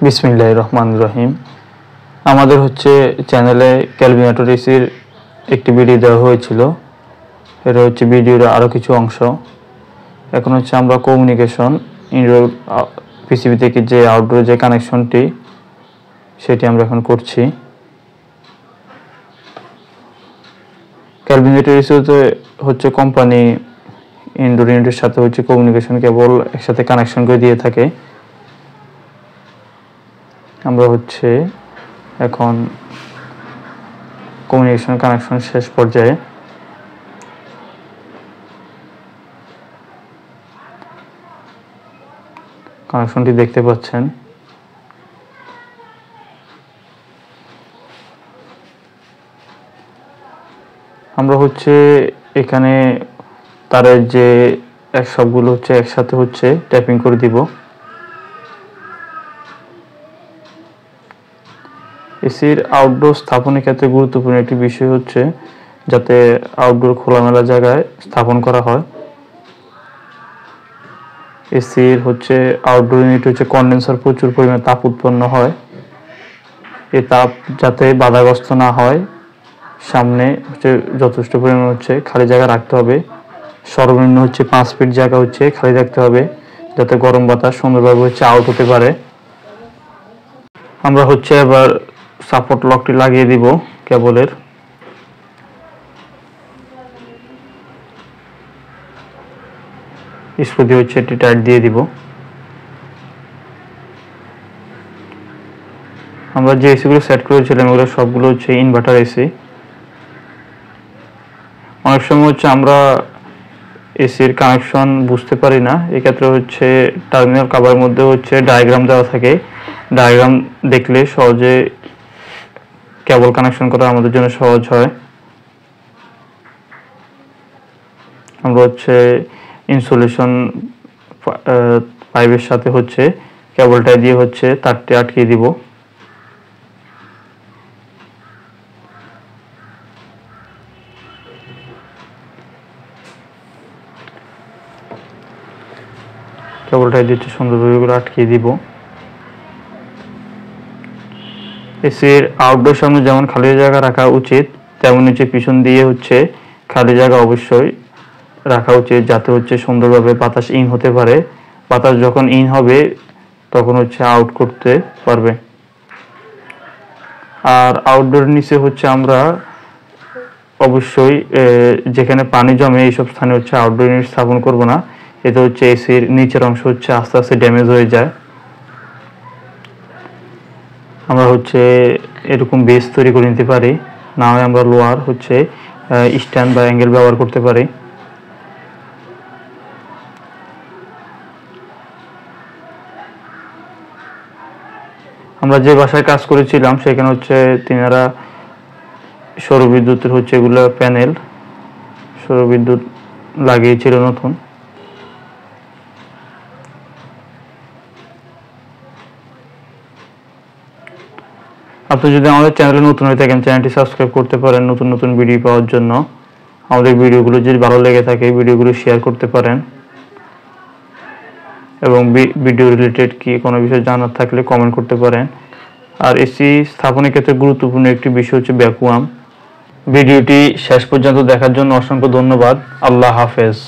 বিসমিল্লাহির রহমানির রহিম। আমাদের চ্যানেলে ক্যালভিনেটর এসির একটি ভিডিও দেওয়া হয়েছিল। এটা ভিডিওর আরও কিছু অংশ। এখন আমরা কমিউনিকেশন ইনডোর পিসিবি থেকে যে আউটডোর যে কানেকশনটি সেটি আমরা এখন করছি। ক্যালভিনেটর এসিতে কোম্পানি ইনডোর ইউনিটের সাথে কমিউনিকেশন কেবল একসাথে কানেকশন করে দিয়ে থাকে। আমরা এখন কমিউনিকেশন কানেকশন শেষ পর্যায়ে। কানেকশনটি দেখতে পাচ্ছেন। আমরা এখানে তারের যে সবগুলো একসাথে ট্যাপিং করে দিব। এসির আউটডোর স্থাপনের ক্ষেত্রে গুরুত্বপূর্ণ একটি বিষয় যাতে আউটডোর খোলামেলা জায়গায় স্থাপন করা হয়। এসির আউটডোর ইউনিট কন্ডেন্সার প্রচুর পরিমাণে তাপ উৎপন্ন হয়। এই তাপ যাতে বাধাগ্রস্ত না হয়, সামনে যথেষ্ট পরিমাণ খালি জায়গা রাখতে হবে। সর্বনিম্ন 5 ফিট জায়গা খালি রাখতে হবে, যাতে গরম বাতাস সুন্দরভাবে আউট হতে পারে। আমরা এবার সাপোর্ট লকটি লাগিয়ে দিব কেবলের। স্ক্রু দিয়ে এটি টাইট দিয়ে দিব। আমরা যে এসিগুলো সেট করেছিলাম এগুলো সবগুলো ইনভার্টার এসি। অনেক সময় আমরা এসির কানেকশন বুঝতে পারি না। এক্ষেত্রে টার্মিনাল কাভারের মধ্যে ডায়াগ্রাম দেওয়া থাকে। ডায়াগ্রাম দেখলে সহজে কেবল কানেকশন করা আমাদের জন্য সহজ হয়। আমরা ইনসুলেশন পাইপের সাথে কেবলটা দিয়ে তারটি আটকিয়ে দিব। কেবলটা দিয়ে সুন্দরভাবে আটকিয়ে দিব। এসির আউটডোর সামনে যেমন খালি জায়গা রাখা উচিত, তেমন পিছন দিয়ে খালি জায়গা অবশ্যই রাখা উচিত, যাতে সুন্দরভাবে বাতাস ইন হতে পারে। বাতাস যখন ইন হবে তখন আউট করতে পারবে। আর আউটডোর নিচে আমরা অবশ্যই যেখানে পানি জমে এইসব স্থানে আউটডোর ইউনিট স্থাপন করব না। এতে এসির নিচের অংশ আস্তে আস্তে ড্যামেজ হয়ে যায়। আমরা এরকম বেস তৈরি করে নিতে পারি, না হয় আমরা লোয়ার স্ট্যান্ড বা অ্যাঙ্গেল ব্যবহার করতে পারি। আমরা যে বাসায় কাজ করেছিলাম সেখানে তিনারা সৌরবিদ্যুতের এগুলো প্যানেল সৌরবিদ্যুৎ লাগিয়েছিল নতুন। আপনি যদি আমাদের চ্যানেলে নতুন হয়ে থাকেন, চ্যানেলটি সাবস্ক্রাইব করতে পারেন নতুন নতুন ভিডিও পাওয়ার জন্য। আমাদের ভিডিওগুলো যদি ভালো লেগে থাকে ভিডিওগুলো শেয়ার করতে পারেন, এবং ভিডিও রিলেটেড কোনো বিষয় জানার থাকলে কমেন্ট করতে পারেন। আর এসি স্থাপনের ক্ষেত্রে গুরুত্বপূর্ণ একটি বিষয় ভ্যাকুয়াম। ভিডিওটি শেষ পর্যন্ত দেখার জন্য অসংখ্য ধন্যবাদ। আল্লাহ হাফেজ।